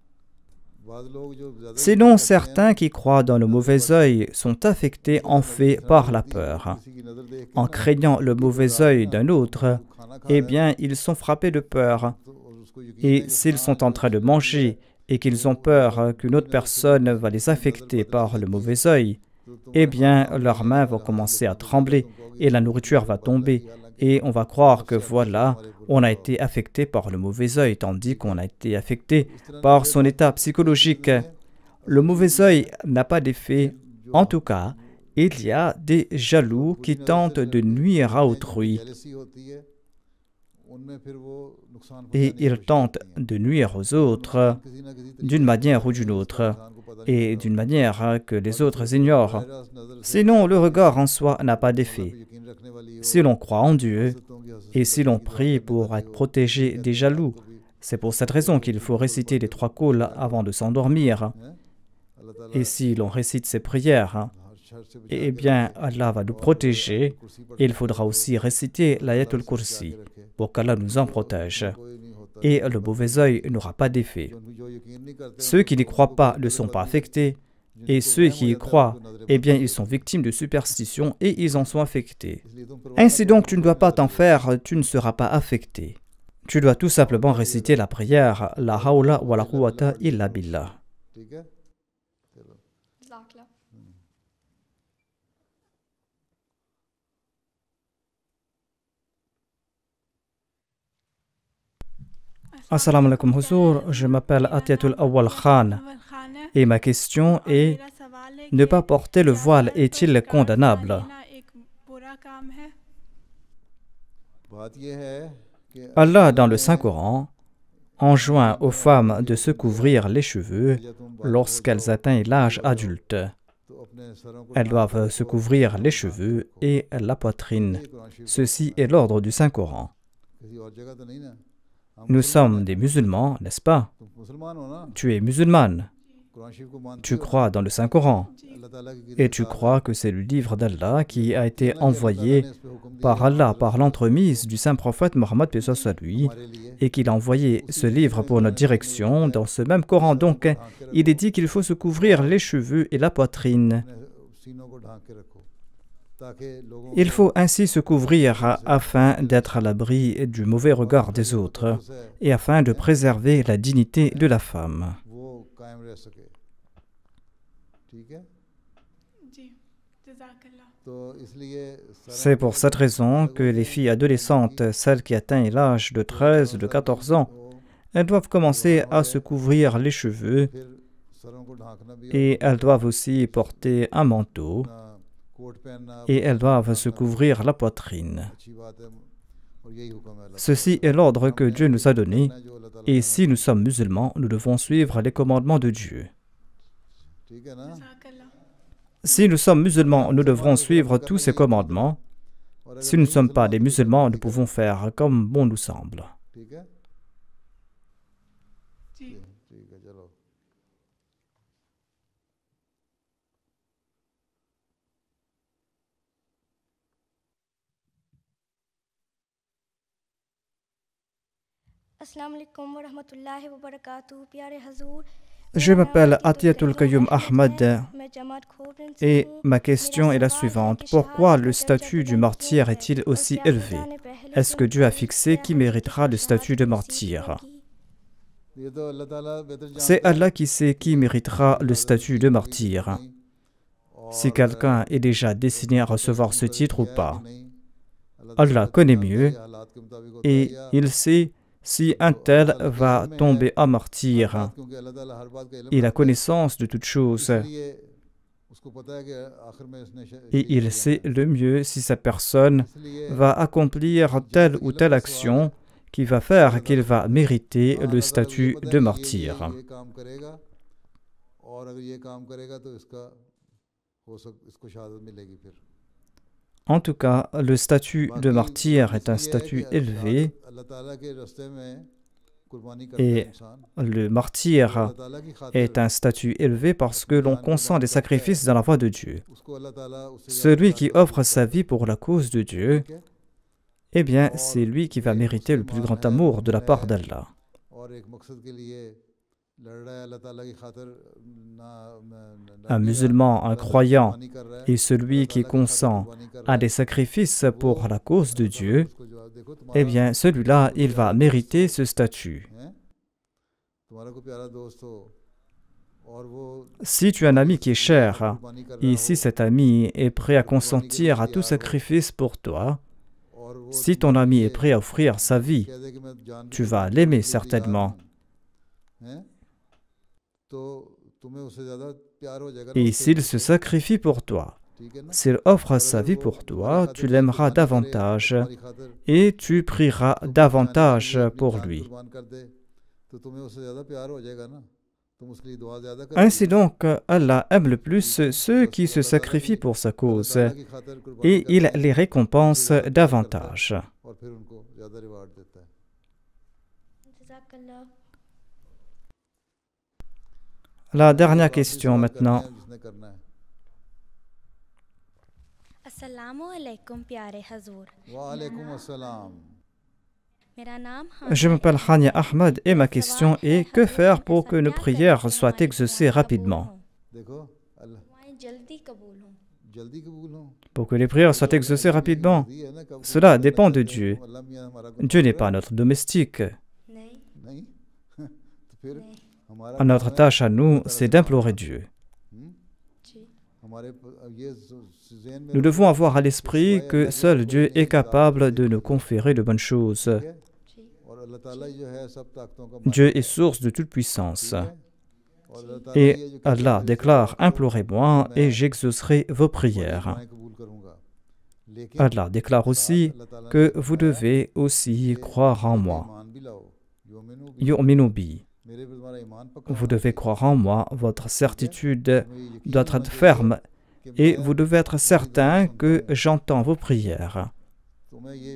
बाद लोग जो ज्यादा Sinon, certains qui croient dans le mauvais œil sont affectés en fait par la peur. किसी की नजर देख En craignant le mauvais œil d'un autre, eh bien, ils sont frappés de peur. तो और उसको यकीन Et s'ils sont en train de manger et qu'ils ont peur qu'une autre personne va les affecter par le mauvais œil, eh bien, leurs mains vont commencer à trembler et la nourriture va tomber. Et on va croire que voilà, on a été affecté par le mauvais œil, tandis qu'on a été affecté par son état psychologique. Le mauvais œil n'a pas d'effet. En tout cas, il y a des jaloux qui tentent de nuire à autrui. jealousy होती है उनमें फिर वो नुकसान Et ils tentent de nuire aux autres किसी ना किसी d'une manière ou d'une autre, इंसान को पता et d'une manière que les autres ignorent. नजर Sinon, le regard en soi n'a pas d'effet. यकीन रखने वाली हो Si l'on croit en Dieu तो की हसद et si l'on prie pour être protégé des jaloux, c'est pour cette raison qu'il faut réciter les 3 couls avant de s'endormir. अल्लाह ताला Et si l'on récite ces prières, हर शर से बचा eh bien, Allah va nous protéger. Et il faudra aussi réciter l'Ayatul Kursi pour qu'Allah nous en protège. कोई नहीं होता Et le mauvais œil n'aura pas d'effet. जो यकीन नहीं करते Ceux qui n'y croient pas ne sont pas affectés. Et ceux qui y croient, eh bien, ils sont victimes de superstitions et ils en sont affectés. इसलिए तुम पर Ainsi donc, tu ne dois pas t'en faire, tu ne seras pas affecté. Tu dois tout simplement réciter la prière, la hawla wa la quwwata illa billah. ठीक है चलो जज़ाकल्लाह। Assalamu alaikum Huzur, je m'appelle Atiatul Awwal Khan et ma question est, ne pas porter le voile est-il condamnable? बात यह है कि Allah, dans le Saint-Coran, enjoint aux femmes de se couvrir les cheveux lorsqu'elles atteignent l'âge adulte. तो अपने सरों को Elles doivent se couvrir les cheveux et la poitrine. Ceci est l'ordre du Saint-Coran. किसी और जगह तो नहीं ना Nous sommes des musulmans, n'est-ce pas? तुम मुसलमान हो ना Tu es musulmane, कुरान शरीफ को मानते tu हो crois dans le Saint-Coran अल्लाह ताला की et tu crois que c'est le livre d'Allah qui a été envoyé ने इस पे हुक्म दिया par Allah, par l'entremise du saint prophète Mohammed paix soit lui, हमारे लिए et qu'il a envoyé ce livre pour notre direction. Dans ce même Coran, donc, il est dit qu'il faut se couvrir les cheveux et la poitrine. अपने सीनों को ढांक के रखो ताकि लोगों Il faut ainsi se couvrir afin d'être à l'abri du mauvais regard des autres et afin de préserver la dignité de la femme. को वो कायम रह सके ठीक है जी जज़ाकल्लाह। तो इसलिए C'est pour cette raison que les filles adolescentes, celles qui atteignent l'âge de 13 ou de 14 ans, elles doivent commencer à se couvrir les cheveux फिर सरों को ढांकना भी et elles doivent aussi porter un manteau अपना कोट पहनना et elles doivent se couvrir la poitrine. अच्छी बात है और यही हुक्म है अल्लाह Ceci est l'ordre que Dieu nous a donné का, जो अल्लाह ताला et si nous sommes musulmans, nous devons suivre les commandements de Dieu. ठीक है ना जज़ाकल्लाह। Si nous sommes musulmans, nous devrons suivre tous ces commandements. और Si nous ne sommes pas des musulmans, nous pouvons faire comme bon nous semble. ठीक है जी ठीक है चलो अस्सलाम वालेकुम व रहमतुल्लाहि व बरकातहू प्यारे हजूर Je m'appelle Atiatul Qayyum Ahmad मैं जमात खोबरन से et हूँ। ma question est la suivante. Pourquoi le statut du martyr est-il aussi élevé? Est-ce que Dieu a fixé qui méritera le statut de martyr? C'est Allah qui sait qui méritera le statut de martyr. Si quelqu'un est déjà destiné à recevoir ce titre ou pas. Allah connaît mieux et il sait si un tel va tomber à martyr. Il a connaissance de toutes choses et il sait le mieux si sa personne va accomplir telle ou telle action qui va faire qu'il va mériter le statut de martyr. En tout cas, le statut de martyr est un statut élevé et le martyr est un statut élevé parce que l'on consent des sacrifices dans la voie de Dieu. Celui qui offre sa vie pour la cause de Dieu, eh bien, c'est lui qui va mériter le plus grand amour de la part d'Allah. Un musulman, un croyant, et celui qui consent à des sacrifices pour la cause de Dieu, eh bien, celui-là, il va mériter ce statut. Si tu as un ami qui est cher, et si cet ami est prêt à consentir à tout sacrifice pour toi, si ton ami est prêt à offrir sa vie, tu vas l'aimer certainement. Et s'il se sacrifie pour toi, s'il offre sa vie pour toi, tu l'aimeras davantage et tu prieras davantage pour lui. Ainsi donc, Allah aime le plus ceux qui se sacrifient pour sa cause et il les récompense davantage. La dernière question maintenant. Assalamu alaikum, pyare Hazour. Je m'appelle Khania Ahmed et ma question est que faire pour que nos prières soient exaucées rapidement? Pour que les prières soient exaucées rapidement, cela dépend de Dieu. Dieu n'est pas notre domestique. Notre tâche à nous, c'est d'implorer Dieu. Nous devons avoir à l'esprit que seul Dieu est capable de nous conférer de bonnes choses. Dieu est source de toute puissance. Et Allah déclare, implorez-moi et j'exaucerai vos prières. Allah déclare aussi que vous devez aussi croire en moi. Yu'minu bi. Vous devez croire en moi, votre certitude doit être ferme et vous devez être certain que j'entends vos prières.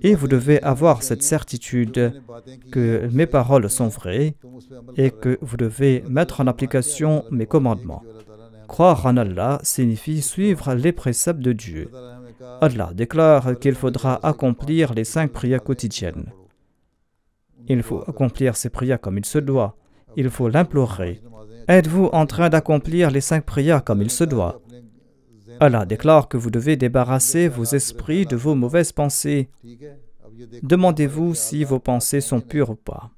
Et vous devez avoir cette certitude que mes paroles sont vraies et que vous devez mettre en application mes commandements. Croire en Allah signifie suivre les préceptes de Dieu. Allah déclare qu'il faudra accomplir les 5 prières quotidiennes. Il faut accomplir ces prières comme il se doit. Il faut l'implorer. Êtes-vous en train d'accomplir les 5 prières comme il se doit? Allah déclare que vous devez débarrasser vos esprits de vos mauvaises pensées. Demandez-vous si vos pensées sont pures ou pas.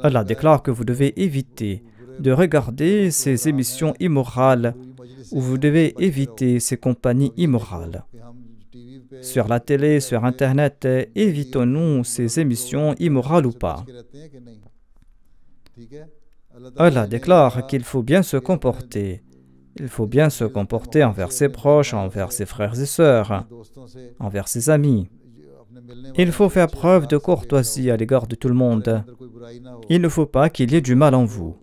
Allah déclare que vous devez éviter de regarder ces émissions immorales ou vous devez éviter ces compagnies immorales. Sur la télé, sur Internet, évitons-nous ces émissions immorales ou pas? Allah déclare qu'il faut bien se comporter. Il faut bien se comporter envers ses proches, envers ses frères et sœurs, envers ses amis. Il faut faire preuve de courtoisie à l'égard de tout le monde. Il ne faut pas qu'il y ait du mal en vous.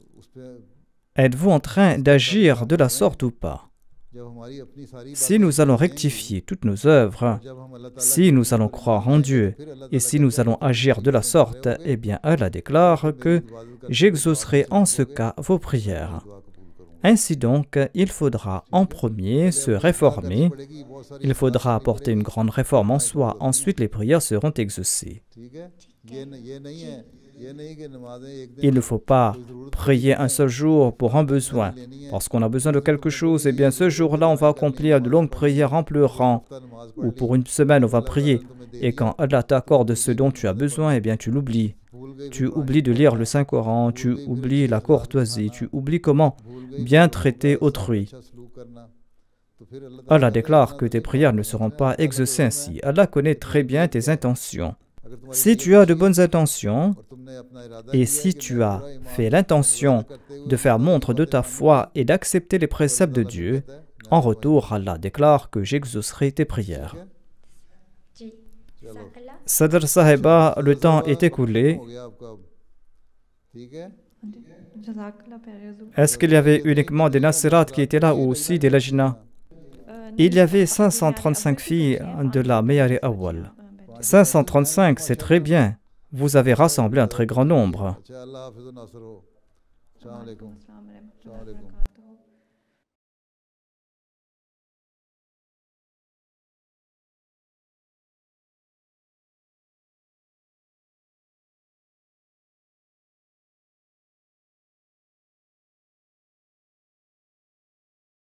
Êtes-vous en train d'agir de la sorte ou pas? Si nous allons rectifier toutes nos œuvres, si nous allons croire en Dieu et si nous allons agir de la sorte, eh bien Allah déclare que j'exaucerai en ce cas vos prières. Ainsi donc, il faudra en premier se réformer, il faudra apporter une grande réforme en soi, ensuite les prières seront exaucées. Il ne faut pas prier un seul jour pour un besoin. Parce qu'on a besoin de quelque chose, eh bien ce jour-là, on va accomplir de longues prières en pleurant. Ou pour une semaine, on va prier. Et quand Allah t'accorde ce dont tu as besoin, eh bien tu l'oublies. Tu oublies de lire le Saint-Coran, tu oublies la courtoisie, tu oublies comment bien traiter autrui. Allah déclare que tes prières ne seront pas exaucées ainsi. Allah connaît très bien tes intentions. Si tu as de bonnes intentions et si tu as fait l'intention de faire montre de ta foi et d'accepter les préceptes de Dieu, en retour, Allah déclare que j'exaucerai tes prières. Sadr Sahiba, le temps est écoulé. Est-ce qu'il y avait uniquement des Nasirat qui étaient là ou aussi des Lajna? Il y avait 535 filles de la Meyari Awal. 535, c'est très bien. Vous avez rassemblé un très grand nombre.